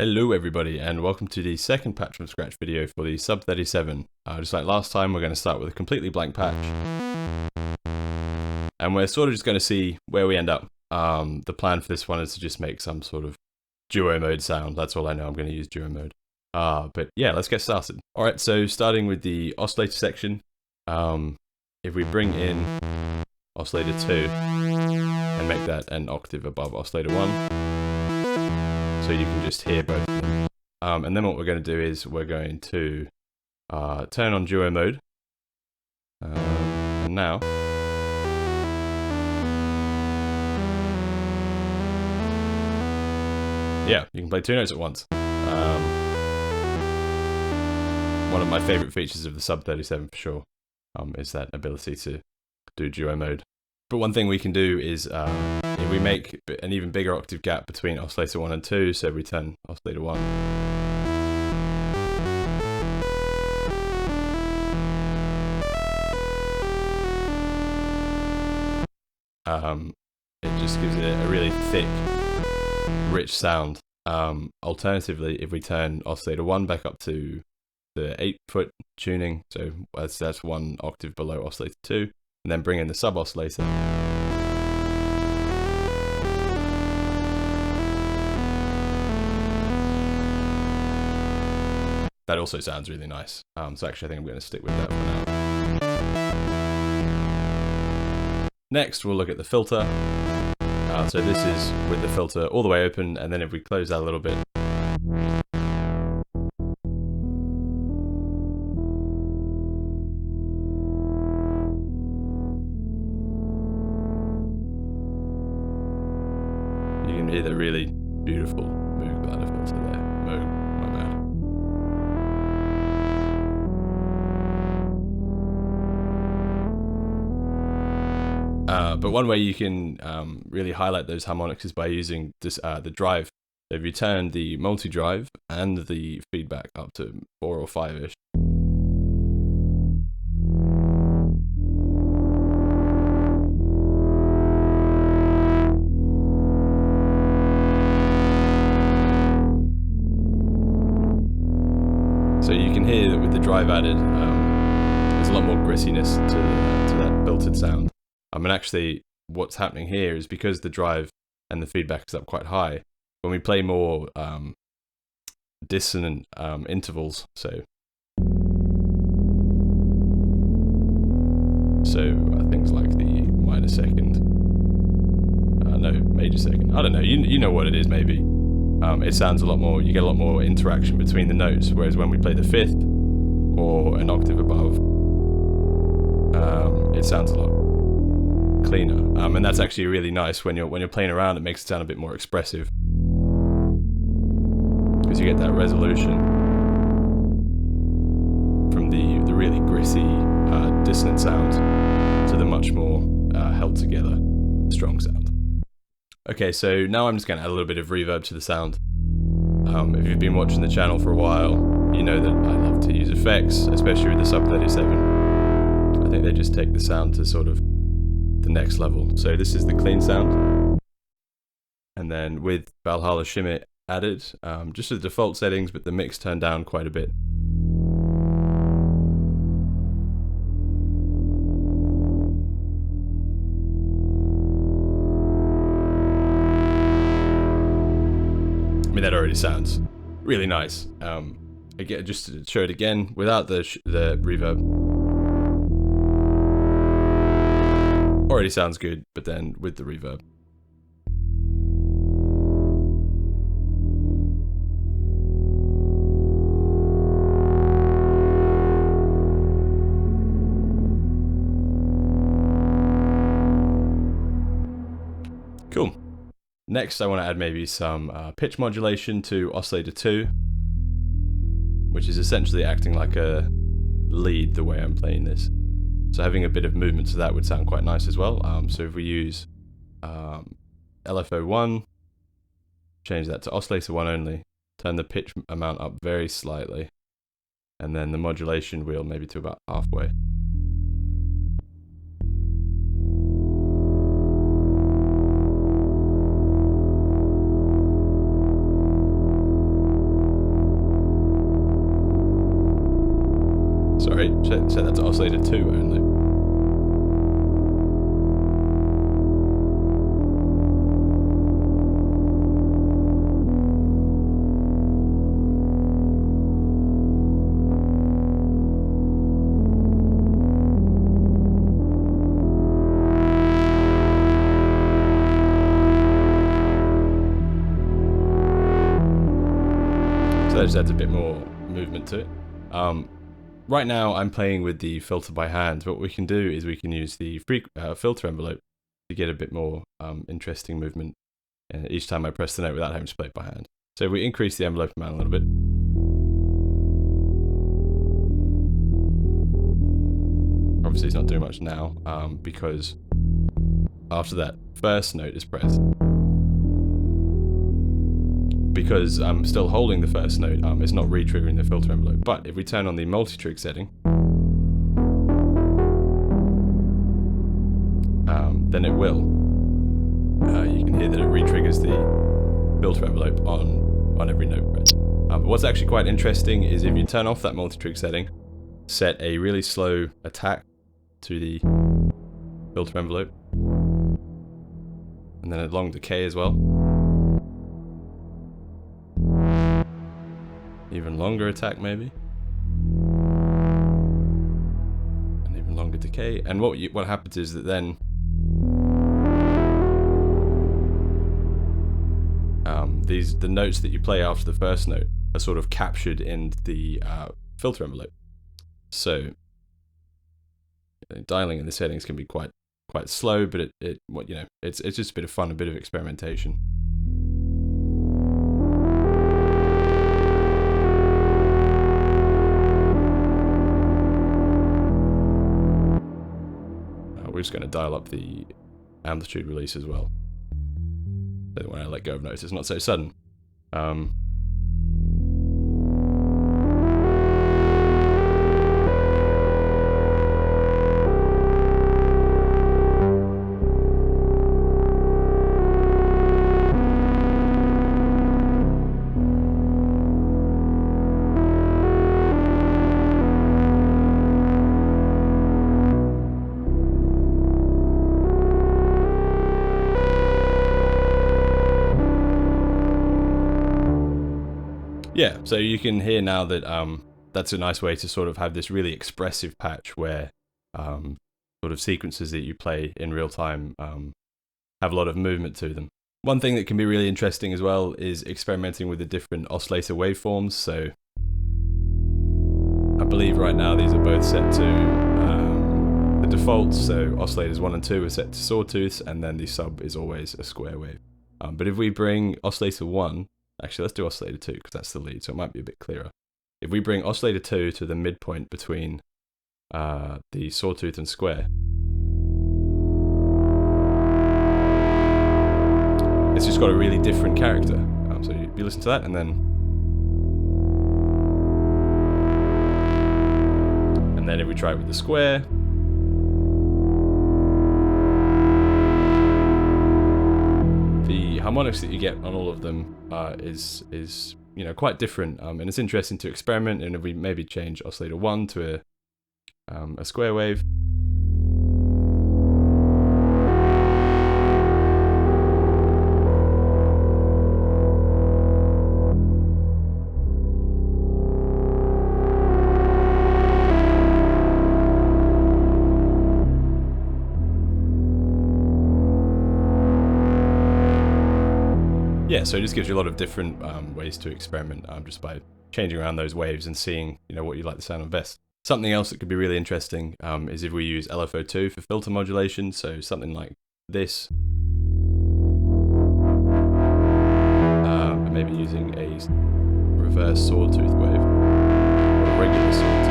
Hello everybody and welcome to the second patch from scratch video for the Sub 37. Just like last time, we're going to start with a completely blank patch. And we're sort of just going to see where we end up. The plan for this one is to just make some sort of duo mode sound. That's all I know, I'm going to use duo mode. But yeah, let's get started. Alright, so starting with the oscillator section, if we bring in Oscillator 2 and make that an octave above Oscillator 1, so you can just hear both of them. And then what we're going to do is we're going to turn on duo mode. And now, yeah, you can play two notes at once. One of my favorite features of the Sub 37 for sure is that ability to do duo mode. But one thing we can do is if we make an even bigger octave gap between oscillator 1 and 2, so we turn oscillator 1. It just gives it a really thick, rich sound. Alternatively, if we turn oscillator 1 back up to the 8-foot tuning, so that's one octave below oscillator 2, and then bring in the sub oscillator. That also sounds really nice. So actually I think I'm going to stick with that for now. Next we'll look at the filter. So this is with the filter all the way open, and then if we close that a little bit, you can hear the really beautiful Moog ladder filter there. Moog, my bad. But one way you can really highlight those harmonics is by using this, the drive. So if you turn the multi-drive and the feedback up to 4 or 5-ish, so you can hear that with the drive added, there's a lot more grittiness to that filtered sound. And actually, what's happening here is because the drive and the feedback is up quite high, when we play more dissonant intervals, so things like the minor second, no, major second, I don't know, you know what it is maybe. It sounds a lot more, you get a lot more interaction between the notes, whereas when we play the fifth or an octave above, it sounds a lot cleaner. And that's actually really nice when you're playing around. It makes it sound a bit more expressive because you get that resolution from the really gritty, dissonant sound to the much more held together, strong sound. Okay, so now I'm just going to add a little bit of reverb to the sound. If you've been watching the channel for a while, you know that I love to use effects, especially with the Sub 37. I think they just take the sound to sort of the next level. So this is the clean sound, and then with Valhalla Shimmer added, just the default settings, but the mix turned down quite a bit. I mean, that already sounds really nice. Again, just to show it again without the reverb. Already sounds good, but then with the reverb. Cool. Next, I want to add maybe some pitch modulation to Oscillator 2, which is essentially acting like a lead the way I'm playing this. So having a bit of movement to that would sound quite nice as well. So if we use LFO 1, change that to Oscillator 1 only, turn the pitch amount up very slightly, and then the modulation wheel maybe to about halfway. Sorry, set that to Oscillator 2 only. So that just adds a bit more movement to it. Right now I'm playing with the filter by hand. What we can do is we can use the filter envelope to get a bit more interesting movement each time I press the note without having to play it by hand. So if we increase the envelope amount a little bit, obviously it's not doing much now because after that first note is pressed, because I'm still holding the first note, it's not re-triggering the filter envelope. But if we turn on the multi-trig setting, then it will. You can hear that it re-triggers the filter envelope on every note press. But what's actually quite interesting is if you turn off that multi-trig setting, set a really slow attack to the filter envelope, and then a long decay as well. Even longer attack maybe, and even longer decay. And what happens is that then the notes that you play after the first note are sort of captured in the filter envelope. So dialing in the settings can be quite slow, but it's just a bit of fun, a bit of experimentation. We're just going to dial up the amplitude release as well, so that when I let go of notes it's not so sudden. Yeah, so you can hear now that that's a nice way to sort of have this really expressive patch where sort of sequences that you play in real time have a lot of movement to them. One thing that can be really interesting as well is experimenting with the different oscillator waveforms. So I believe right now these are both set to the defaults, so oscillators 1 and 2 are set to sawtooths, and then the sub is always a square wave. But if we bring oscillator 1, actually let's do oscillator 2 because that's the lead, so it might be a bit clearer. If we bring oscillator 2 to the midpoint between the sawtooth and square, it's just got a really different character. So you listen to that, and then if we try it with the square, the harmonics that you get on all of them is quite different, and it's interesting to experiment. And if we maybe change oscillator 1 to a square wave, yeah, so it just gives you a lot of different ways to experiment just by changing around those waves and seeing what you like the sound of best. Something else that could be really interesting is if we use LFO2 for filter modulation, so something like this. And maybe using a reverse sawtooth wave, or a regular sawtooth.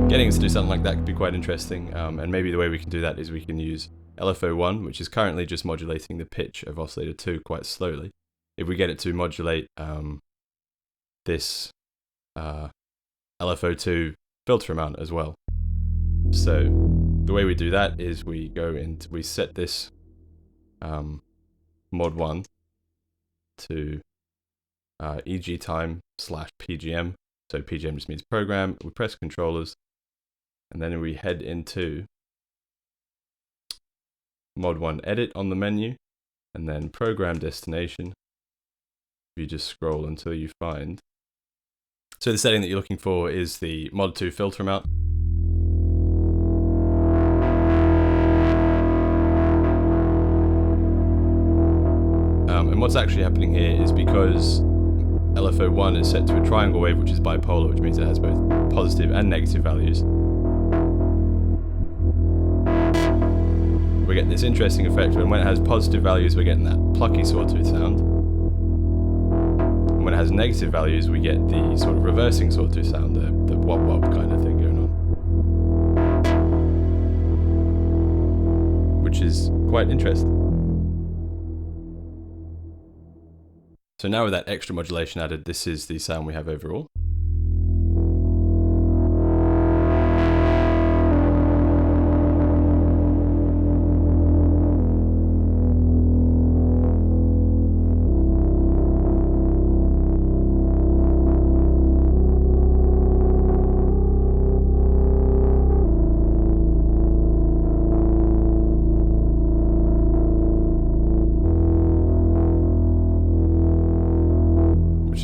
Getting us to do something like that could be quite interesting, and maybe the way we can do that is we can use LFO1, which is currently just modulating the pitch of oscillator 2 quite slowly. If we get it to modulate this LFO2 filter amount as well. So the way we do that is we go and we set this mod 1 to EG time / PGM. So PGM just means program. We press controllers, and then we head into Mod 1 edit on the menu, and then program destination. You just scroll until you find. So the setting that you're looking for is the Mod 2 filter amount. And what's actually happening here is because LFO1 is set to a triangle wave, which is bipolar, which means it has both positive and negative values. We get this interesting effect when it has positive values, we're getting that plucky sawtooth sound. And when it has negative values, we get the sort of reversing sawtooth sound, the wop wop kind of thing going on. Which is quite interesting. So now with that extra modulation added, this is the sound we have overall.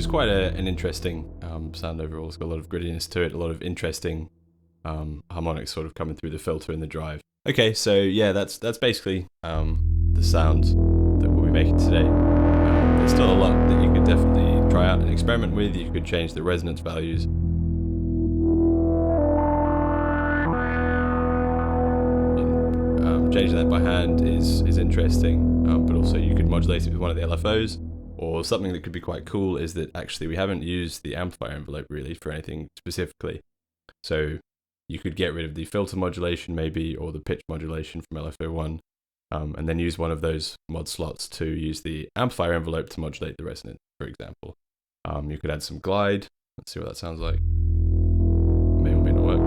Quite an interesting sound overall. It's got a lot of grittiness to it, a lot of interesting harmonics sort of coming through the filter and the drive. Okay, so yeah, that's basically the sound that we'll be making today. There's still a lot that you could definitely try out and experiment with. You could change the resonance values. Changing that by hand is interesting, but also you could modulate it with one of the LFOs. Or something that could be quite cool is that actually we haven't used the amplifier envelope really for anything specifically. So you could get rid of the filter modulation maybe, or the pitch modulation from LFO1, and then use one of those mod slots to use the amplifier envelope to modulate the resonance, for example. You could add some glide. Let's see what that sounds like. May or may not work.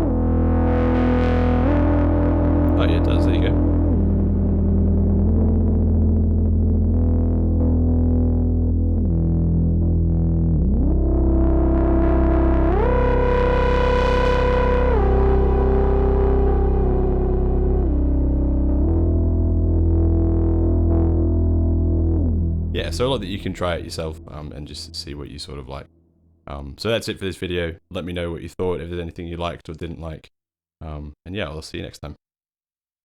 Oh yeah, it does, there you go. Yeah, so a lot that you can try it yourself and just see what you sort of like. So that's it for this video. Let me know what you thought, if there's anything you liked or didn't like. And yeah, I'll see you next time.